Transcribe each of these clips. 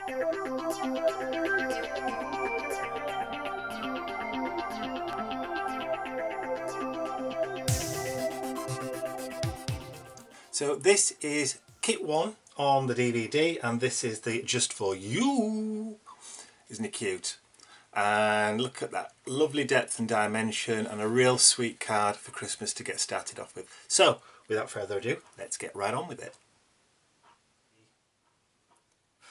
So this is kit 1 on the DVD, and this is the Just For You. Isn't it cute? And look at that lovely depth and dimension, and a real sweet card for Christmas to get started off with. So without further ado, let's get right on with it.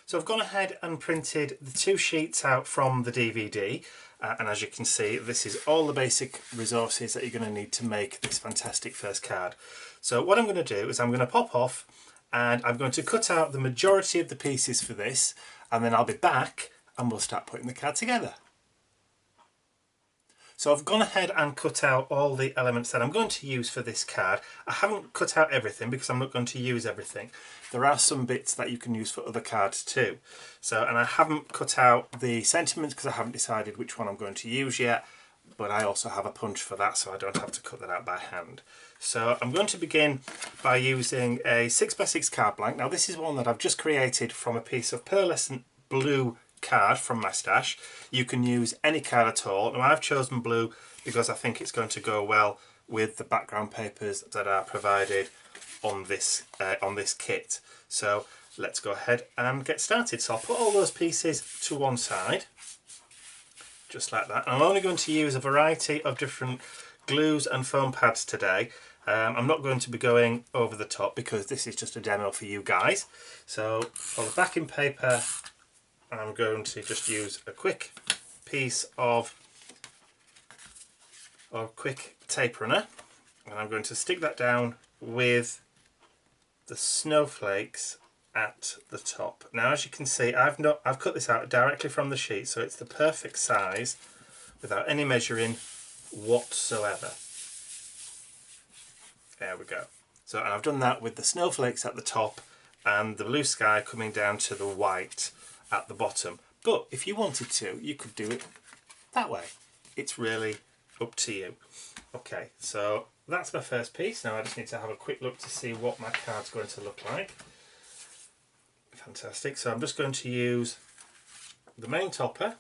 So I've gone ahead and printed the 2 sheets out from the DVD, and as you can see, this is all the basic resources that you're going to need to make this fantastic first card. So what I'm going to do is I'm going to pop off and I'm going to cut out the majority of the pieces for this, and then I'll be back and we'll start putting the card together. So I've gone ahead and cut out all the elements that I'm going to use for this card. I haven't cut out everything because I'm not going to use everything. There are some bits that you can use for other cards too. So, and I haven't cut out the sentiments because I haven't decided which one I'm going to use yet, but I also have a punch for that, so I don't have to cut that out by hand. So I'm going to begin by using a 6x6 card blank. Now this is one that I've just created from a piece of pearlescent blue card from my stash. You can use any card at all. Now I've chosen blue because I think it's going to go well with the background papers that are provided on this kit. So let's go ahead and get started. So I'll put all those pieces to one side, just like that. I'm only going to use a variety of different glues and foam pads today. I'm not going to be going over the top because this is just a demo for you guys. So for the backing paper, I'm going to just use a quick piece of quick tape runner, and I'm going to stick that down with the snowflakes at the top. Now as you can see, I've cut this out directly from the sheet, so it's the perfect size without any measuring whatsoever. There we go. So, and I've done that with the snowflakes at the top and the blue sky coming down to the white at the bottom. But if you wanted to, you could do it that way. It's really up to you. Okay, so that's my first piece. Now I just need to have a quick look to see what my card's going to look like. Fantastic. So I'm just going to use the main topper,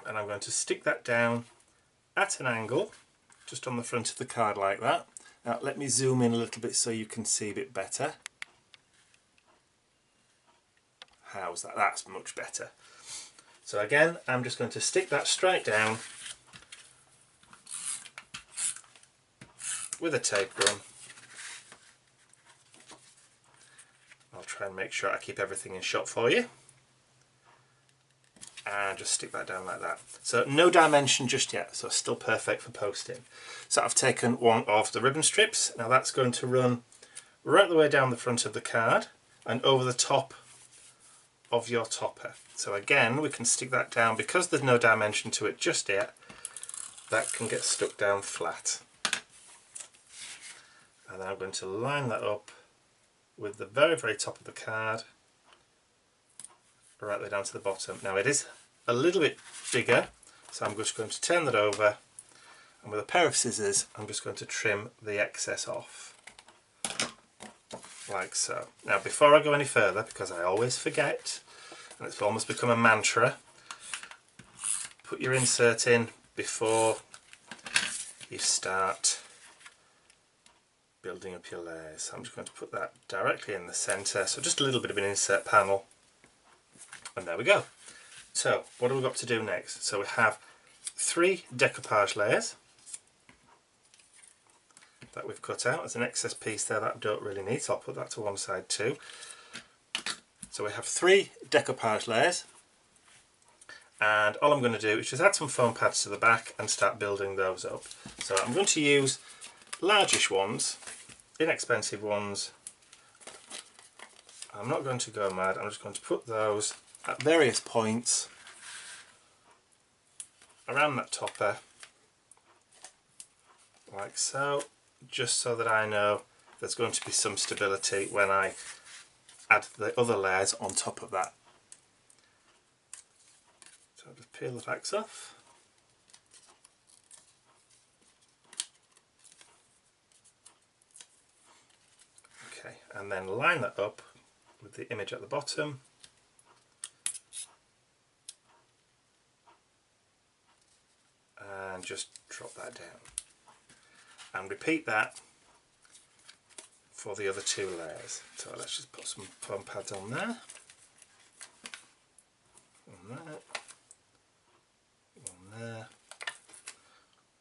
and I'm going to stick that down at an angle just on the front of the card like that. Now let me zoom in a little bit so you can see a bit better. How's that? That's much better. So again, I'm just going to stick that straight down with a tape gun. I'll try and make sure I keep everything in shot for you. And just stick that down like that. So no dimension just yet, so still perfect for posting. So I've taken one of the ribbon strips. Now that's going to run right the way down the front of the card and over the top of your topper. So again, we can stick that down because there's no dimension to it just yet. That can get stuck down flat. And then I'm going to line that up with the very, very top of the card, right way down to the bottom. Now it is a little bit bigger, so I'm just going to turn that over, and with a pair of scissors I'm just going to trim the excess off, like so. Now before I go any further, because I always forget, and it's almost become a mantra, put your insert in before you start building up your layers. So I'm just going to put that directly in the centre, so just a little bit of an insert panel, and there we go. So what have we got to do next? So we have 3 decoupage layers that we've cut out. There's an excess piece there that I don't really need, so I'll put that to one side too. So we have 3 decoupage layers, and all I'm going to do is just add some foam pads to the back and start building those up. So I'm going to use largish ones, inexpensive ones. I'm not going to go mad, I'm just going to put those at various points around that topper, like so, just so that I know there's going to be some stability when I add the other layers on top of that. So I'll just peel the backs off. Okay, and then line that up with the image at the bottom, and just drop that down. And repeat that for the other 2 layers. So let's just put some foam pads on there. One there. One there.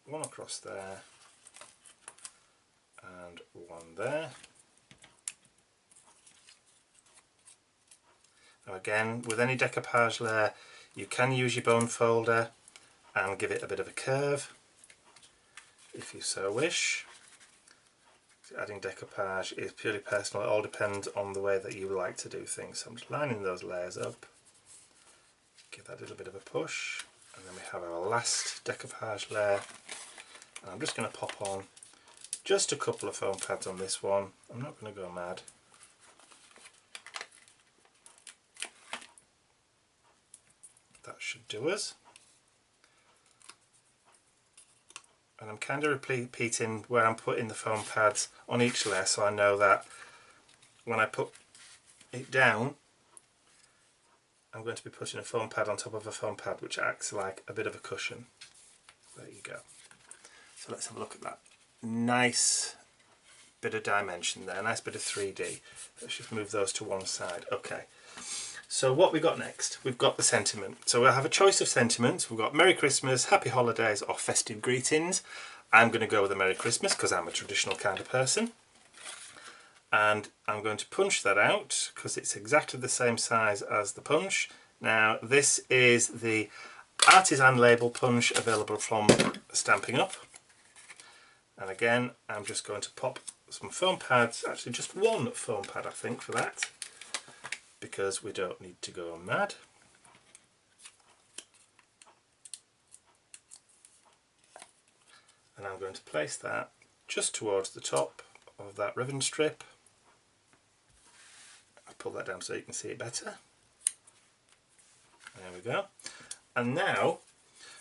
One across there. And one there. Now again, with any decoupage layer, you can use your bone folder and give it a bit of a curve if you so wish. Adding decoupage is purely personal, it all depends on the way that you like to do things. So I'm just lining those layers up, give that a little bit of a push, and then we have our last decoupage layer. And I'm just going to pop on just a couple of foam pads on this one. I'm not going to go mad. That should do us. And I'm kind of repeating where I'm putting the foam pads on each layer, so I know that when I put it down, I'm going to be putting a foam pad on top of a foam pad, which acts like a bit of a cushion. There you go. So let's have a look at that. Nice bit of dimension there, nice bit of 3D. Let's just move those to one side. Okay. So what we got next? We've got the sentiment. So we'll have a choice of sentiments. We've got Merry Christmas, Happy Holidays or Festive Greetings. I'm going to go with a Merry Christmas because I'm a traditional kind of person. And I'm going to punch that out because it's exactly the same size as the punch. Now this is the artisan label punch available from Stampin' Up. And again, I'm just going to pop some foam pads, actually just one foam pad I think for that, because we don't need to go mad. And I'm going to place that just towards the top of that ribbon strip. I'll pull that down so you can see it better. There we go. And now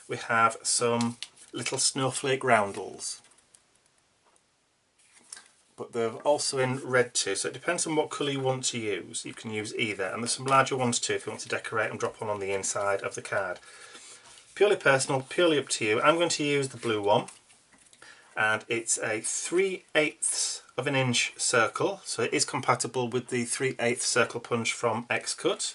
we have some little snowflake roundels. But they're also in red too, so it depends on what colour you want to use. You can use either, and there's some larger ones too if you want to decorate and drop on the inside of the card. Purely personal, purely up to you. I'm going to use the blue one, and it's a 3/8 of an inch circle, so it is compatible with the 3/8 circle punch from X-Cut.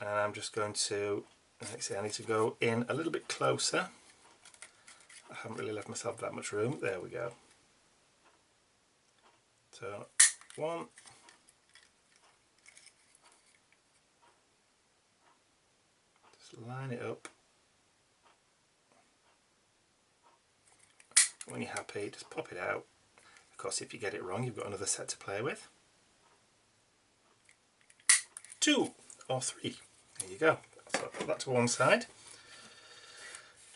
And I'm just going to, let's see, I need to go in a little bit closer. I haven't really left myself that much room. There we go. So, one, just line it up. When you're happy, just pop it out. Of course, if you get it wrong, you've got another set to play with. 2 or 3. There you go. So I'll put that to one side.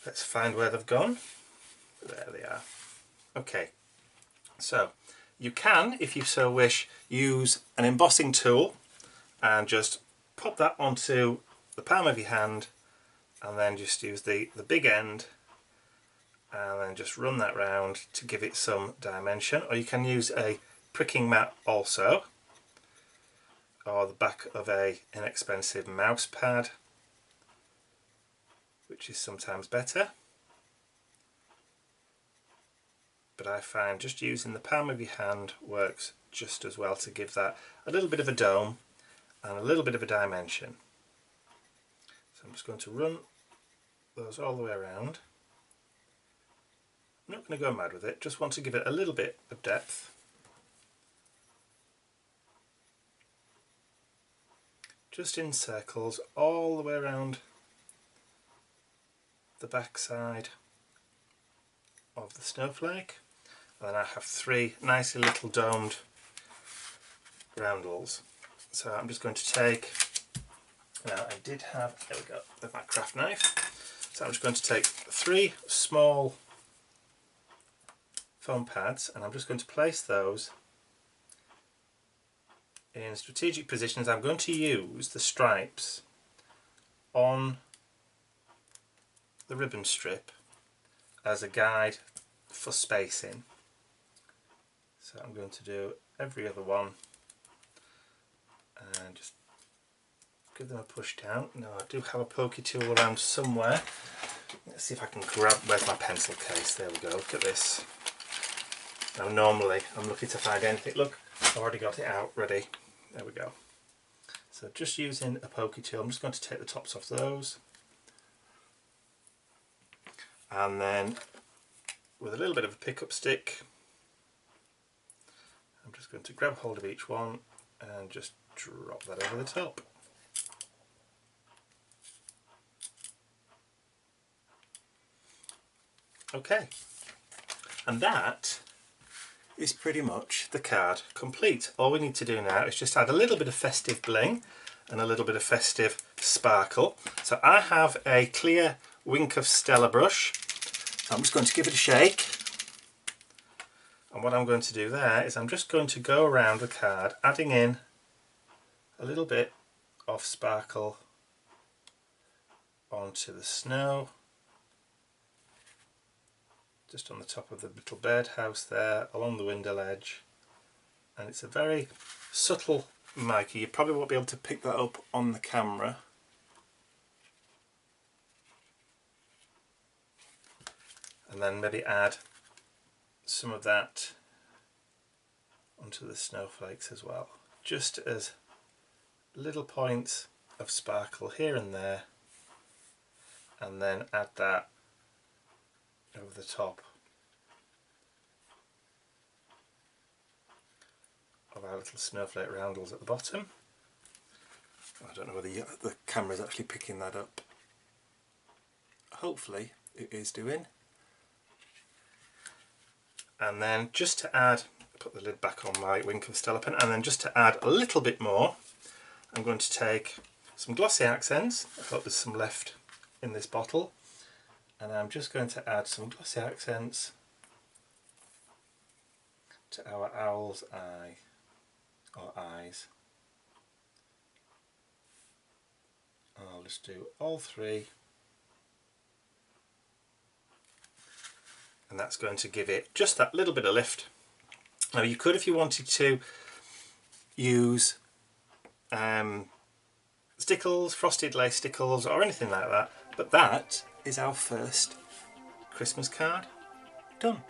Let's find where they've gone. There they are. Okay, so you can, if you so wish, use an embossing tool and just pop that onto the palm of your hand, and then just use the big end and then just run that round to give it some dimension. Or you can use a pricking mat also, or the back of a inexpensive mouse pad, which is sometimes better. But I find just using the palm of your hand works just as well to give that a little bit of a dome and a little bit of a dimension. So I'm just going to run those all the way around. I'm not going to go mad with it, just want to give it a little bit of depth. Just in circles all the way around the back side of the snowflake. And then I have 3 nicely little domed roundels. So I'm just going to take, now I did have, there we go, with my craft knife. So I'm just going to take 3 small foam pads, and I'm just going to place those in strategic positions. I'm going to use the stripes on the ribbon strip as a guide for spacing. So I'm going to do every other one and just give them a push down. Now I do have a pokey tool around somewhere, Let's see if I can grab, where's my pencil case? There we go, look at this. Now normally I'm lucky to find anything. Look, I've already got it out ready. There we go. So just using a pokey tool, I'm just going to take the tops off those. And then with a little bit of a pickup stick, I'm just going to grab hold of each one and just drop that over the top. Okay, and that is pretty much the card complete. All we need to do now is just add a little bit of festive bling and a little bit of festive sparkle. So I have a clear Wink of Stella brush. So I'm just going to give it a shake. And what I'm going to do there is I'm just going to go around the card, adding in a little bit of sparkle onto the snow. Just on the top of the little birdhouse there, along the window ledge. And it's a very subtle marker. You probably won't be able to pick that up on the camera. And then maybe add some of that onto the snowflakes as well. Just as little points of sparkle here and there. And then add that over the top of our little snowflake roundels at the bottom. I don't know whether the camera's actually picking that up. Hopefully it is doing. And then just to add, put the lid back on my Wink of Stella pen, and then just to add a little bit more, I'm going to take some glossy accents. I thought there's some left in this bottle. And I'm just going to add some glossy accents to our owl's eye, or eyes. And I'll just do all three. And that's going to give it just that little bit of lift. Now you could, if you wanted to, use stickles, frosted lace stickles, or anything like that. But that is our first Christmas card done.